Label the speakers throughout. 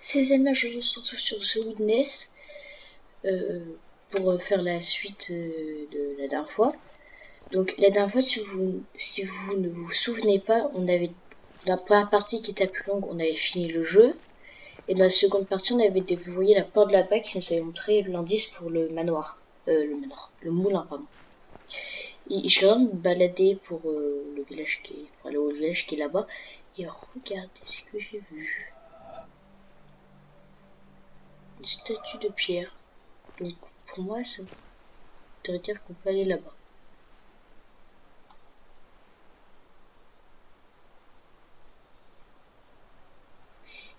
Speaker 1: Ces amis, je se retrouve sur The Witness pour faire la suite de la dernière fois. Donc la dernière fois, si vous ne vous souvenez pas, on avait la première partie qui était plus longue, on avait fini le jeu. Et dans la seconde partie, on avait déverrouillé la porte de la bague qui nous avait montré l'indice pour le manoir. Le moulin, pardon. Et je leur ai baladé pour le village pour aller au village qui est là-bas. Et regardez ce que j'ai vu. Une statue de pierre. Donc pour moi, ça voudrait dire qu'on peut aller là-bas.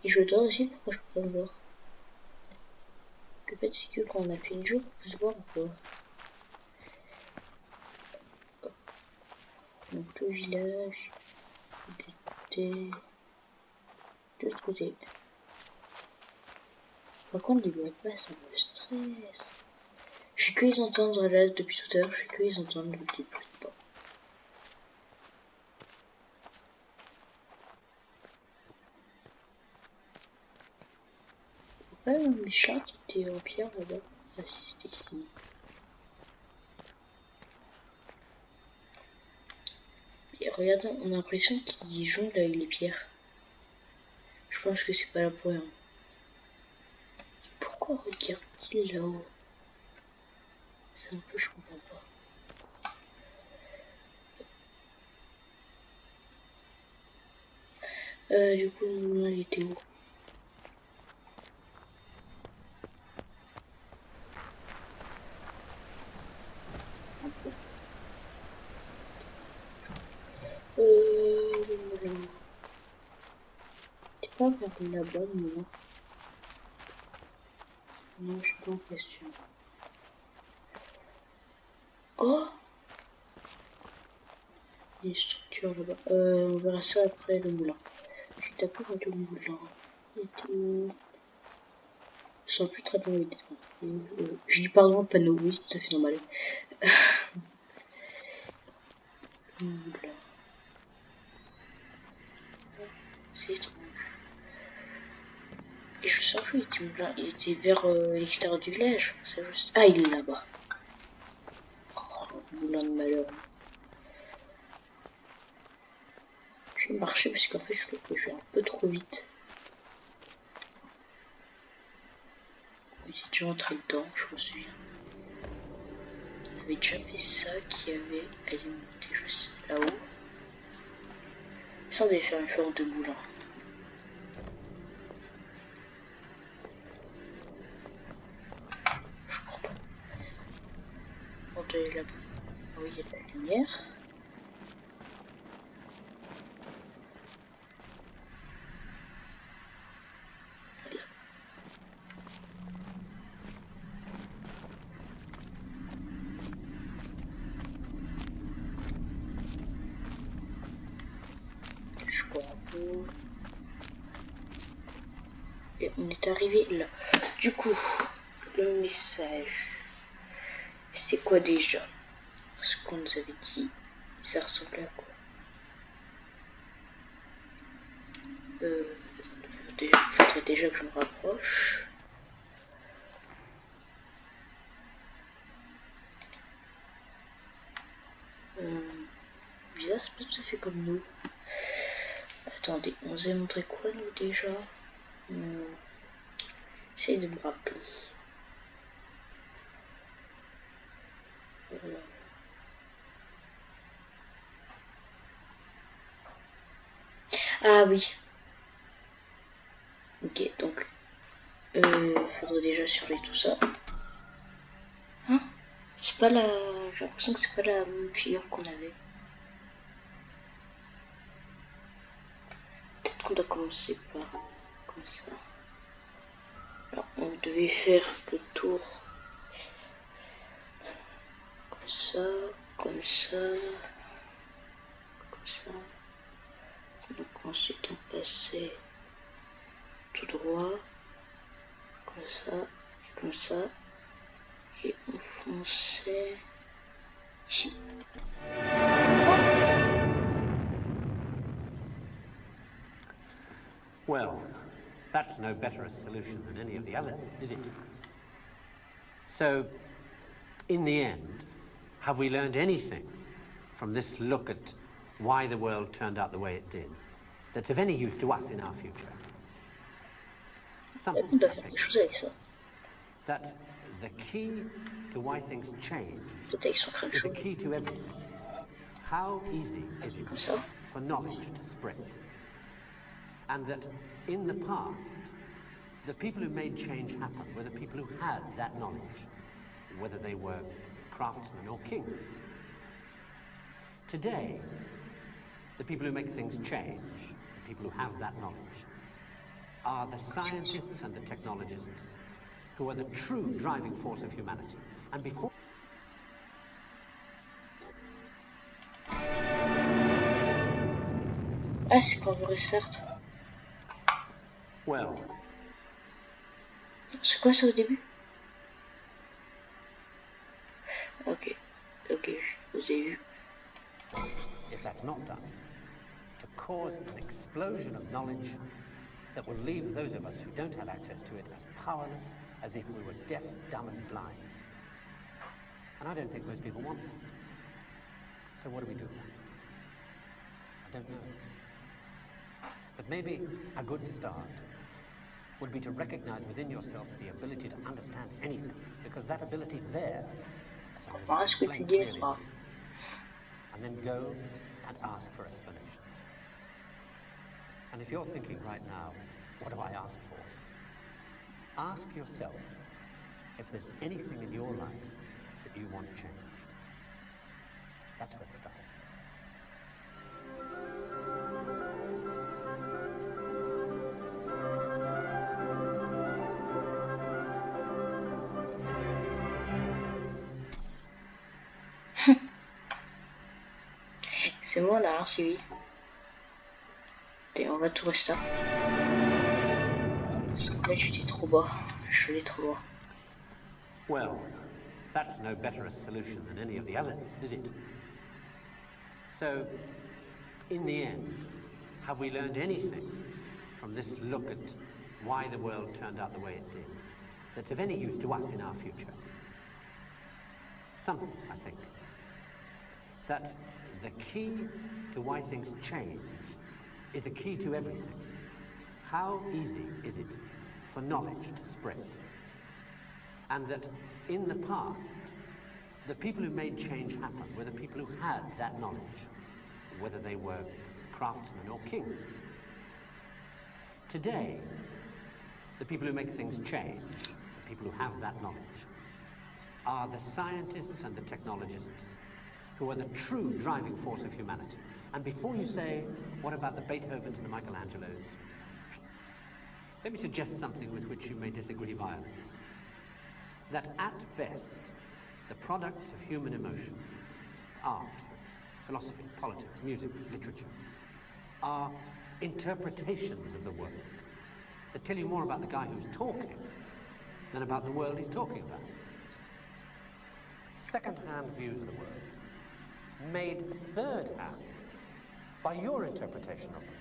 Speaker 1: Et je me demande aussi pourquoi je peux pas me voir. Peut-être c'est que quand on a fait le jeu, on peut se voir ou pas. Donc le village était de l'autre côté. Par contre, les bruits de pas, ça me stresse. Je fais que les entendre là depuis tout à l'heure, je fais que les entendre le bruit de pas. Ouais, mes chats qui étaient en pierre là-bas. Ah si, c'était ici. Et regarde, on a l'impression qu'ils jonglent avec les pierres. Je pense que c'est pas là pour rien. Pourquoi regarde-t-il là-haut? C'est un peu, je comprends pas. Du coup, le moulin il était où? Le moulin. T'es pas vers là-bas, le moulin? Non, je suis pas en question. Oh! Il y a une structure là-bas. On verra ça après le moulin. Je suis d'accord avec le moulin. Il était où? Je sens plus très bien où il était. Je dis pardon, panneau, oui, tout à fait normal. Moulin. C'est étrange. Et je sens plus, il était vers l'extérieur du village. Ah, il est là-bas. Oh, moulin de malheur. Je vais marcher parce qu'en fait, je trouve que je vais un peu trop vite. J'ai déjà entré dedans, je me souviens. On avait déjà fait ça qui avait alimenté juste là-haut. Sans faire une forme de moulin. Je crois pas. On doit aller là-bas. Ah oui, il y a de la lumière. Voilà. Je crois un peu. Et on est arrivé là. Du coup, le message, c'est quoi déjà? Ce qu'on nous avait dit, ça ressemblait à quoi? Il faudrait déjà que je me rapproche. Bizarre, c'est pas tout à fait comme nous. Attendez, on nous a montré quoi nous déjà? J'essaye de me rappeler. Ah oui. Ok, donc faudrait déjà surveiller tout ça. Hein? C'est pas la. J'ai l'impression que c'est pas la même figure qu'on avait. Peut-être qu'on doit commencer par comme ça. Alors on devait faire le tour comme ça, comme ça, comme ça. Donc ensuite on passait tout droit, comme ça, et comme ça, et on fonçait ici.
Speaker 2: Well, that's no better a solution than any of the others, is it? So, in the end, have we learned anything from this look at why the world turned out the way it did that's of any use to us in our future? Something, I think, that the key to why things change is the key to everything. How easy is it for knowledge to spread? And that in the past, the people who made change happen were the people who had that knowledge, whether they were craftsmen or kings. Today, the people who make things change, the people who have that knowledge, are the scientists and the technologists who are the true driving force of humanity. And before...
Speaker 1: Ah, c'est quand vous restart.
Speaker 2: Well.
Speaker 1: C'est quoi ça au début? Ok, vous avez vu.
Speaker 2: If that's not done, to cause an explosion of knowledge that will leave those of us who don't have access to it as powerless as if we were deaf, dumb and blind. And I don't think most people want that. So what do we do about it? I don't know. But maybe a good start would be to recognize within yourself the ability to understand anything, because that ability is there, as long as it's explained clearly enough. And then go and ask for explanations. And if you're thinking right now, what do I ask for? Ask yourself if there's anything in your life that you want changed. That's where to start.
Speaker 1: C'est bon, on a rien suivi. Et on va tout restart. Parce qu'en fait, j'étais trop bas. Je suis allé trop loin.
Speaker 2: Well, that's no better a solution than any of the others, is it? So, in the end, have we learned anything from this look at why the world turned out the way it did that's of any use to us in our future? Something, I think. That the key to why things change is the key to everything. How easy is it for knowledge to spread? And that in the past, the people who made change happen were the people who had that knowledge, whether they were craftsmen or kings. Today, the people who make things change, the people who have that knowledge, are the scientists and the technologists who are the true driving force of humanity. And before you say, what about the Beethovens and the Michelangelos? Let me suggest something with which you may disagree violently. That at best, the products of human emotion, art, philosophy, politics, music, literature, are interpretations of the world that tell you more about the guy who's talking than about the world he's talking about. Second-hand views of the world, made third-hand by your interpretation of them.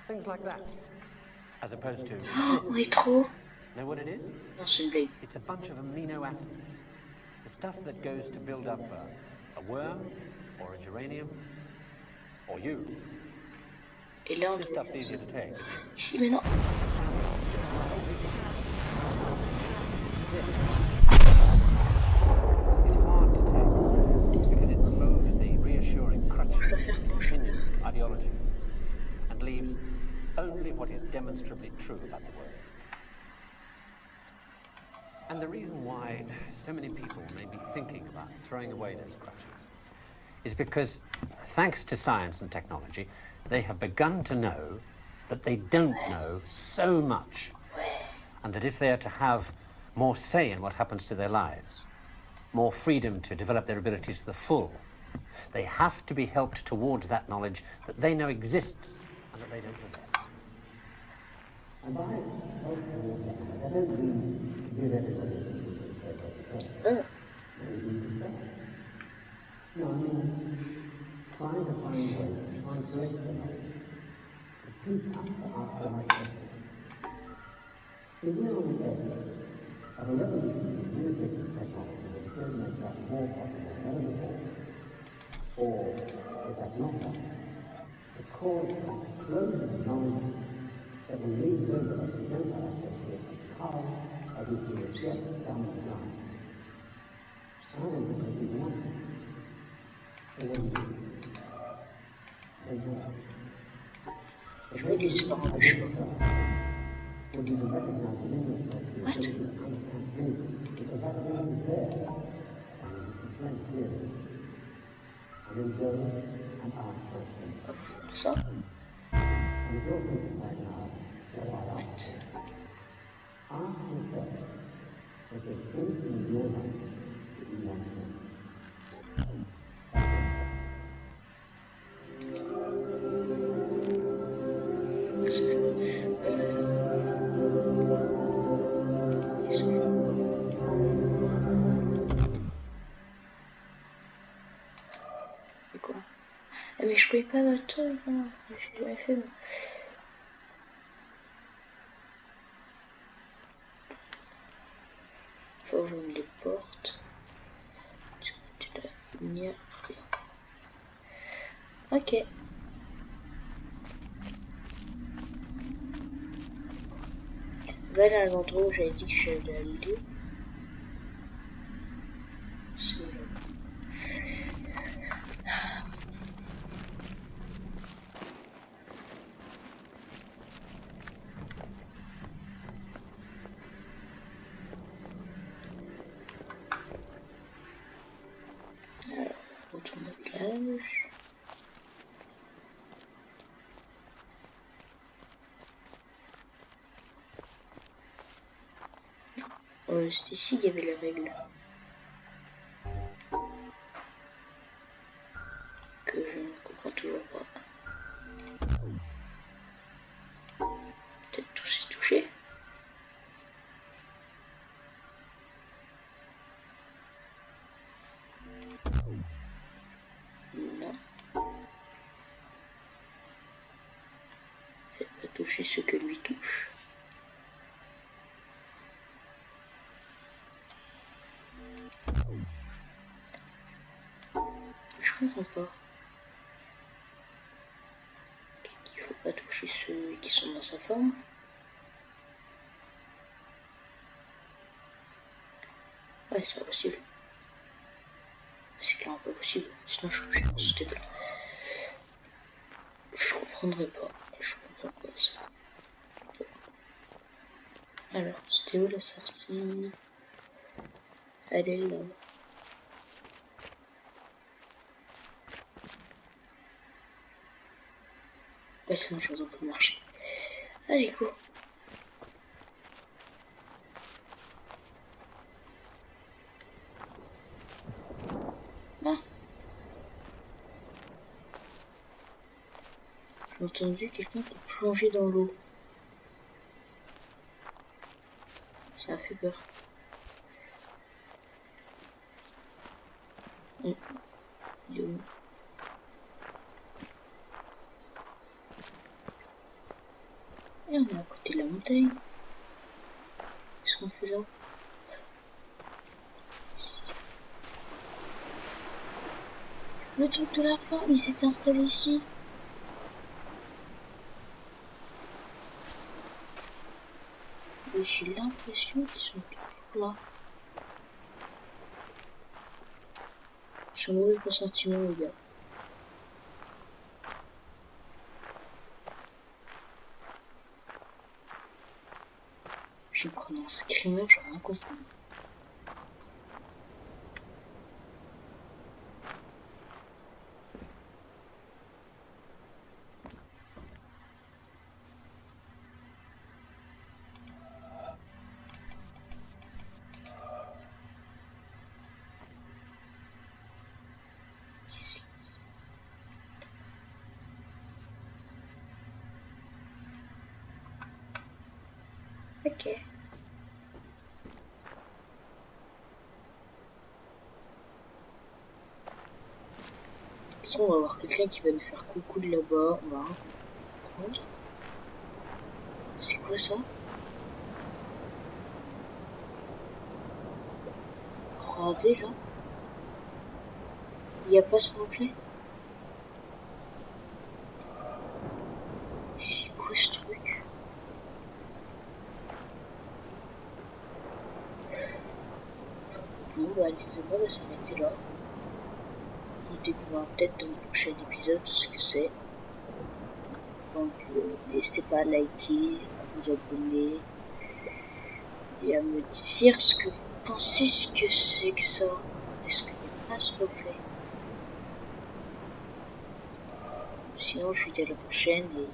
Speaker 2: Things like that. As opposed to this. Know what it is? It's a bunch of amino acids. The stuff that goes to build up a worm, or a geranium, or you. This stuff's easier to take, isn't it?
Speaker 1: Ici, mais non.
Speaker 2: It's hard to take because it removes the reassuring crutches of opinion, ideology, and leaves only what is demonstrably true about the world. And the reason why so many people may be thinking about throwing away those crutches is because, thanks to science and technology, they have begun to know that they don't know so much, and that if they are to have more say in what happens to their lives, more freedom to develop their abilities to the full, they have to be helped towards that knowledge that they know exists and that they don't possess.
Speaker 3: And by help towards that knowledge, I don't mean give everybody a computer and say what to say. Maybe to start. No, I mean trying to find ways to translate the knowledge, to teach us to ask the right questions, See, we're on the edge of a revolution in communications technology that is going to make that more possible than ever before. Or, if that's not done, to cause an explosion of knowledge that will leave those of us who don't have access to it as powerless as if we were deaf, dumb, and blind. And I don't think that's what you want. So what do you do? I don't know. But
Speaker 1: Je me
Speaker 3: maybe
Speaker 1: laisse faire
Speaker 3: a
Speaker 1: le
Speaker 3: good
Speaker 1: choix.
Speaker 3: start would be to recognize within yourself the
Speaker 1: What?
Speaker 3: ability to understand anything, because that ability is there, as long as it's explained clearly. And then go and ask questions.
Speaker 1: Ça?
Speaker 3: And if you're thinking right now, what do I ask
Speaker 1: What?
Speaker 3: for? Ask yourself if there's anything in your life that you want to know. That's it.
Speaker 1: Ça fait... et ça fait quoi? C'est quoi? Ah mais je connais pas votre truc, hein. J'ai jamais fait. Faut ouvrir les portes. Tu dois venir. Ok. Voilà l'endroit où j'avais dit que je allais aller. C'est là. Alors, on retourne à plage. C'était ici qu'il y avait les règles. Que je ne comprends toujours pas. Peut-être tout s'est touché. Non. Faites pas toucher ce que lui touche. Je comprends pas. Il faut pas toucher ceux qui sont dans sa forme. Ouais, c'est pas possible. C'est clairement pas possible. Sinon, je suis dans ce step-là. Je comprendrai pas. Je comprends pas ça. Alors, c'était où la sortie? Elle est là. Ouais, c'est bon, je vais pas marcher. Allez, go. Ah, j'ai entendu quelqu'un qui plongeait dans l'eau. Ça a fait peur. Il est où? Et on est à côté de la montagne. Qu'est-ce qu'on fait là? Le truc de la fin, il s'est installé ici. Mais j'ai l'impression qu'ils sont toujours là. J'ai un mauvais pressentiment, les gars. Je vais me prendre un screamer, je vais rien comprendre. Ok. De toute façon, on va avoir quelqu'un qui va nous faire coucou de là-bas. On va rien comprendre. C'est quoi ça? Regardez là. Il n'y a pas ce reflet. C'est quoi ce truc? Bon, bah, laissez-moi va s'arrêter là. On découvrira peut-être dans le prochain épisode ce que c'est. Donc, n'hésitez pas à liker, à vous abonner et à me dire ce que vous pensez ce que c'est que ça. Est-ce qu'il n'y a pas ce reflet? Sinon, je vous dis à la prochaine et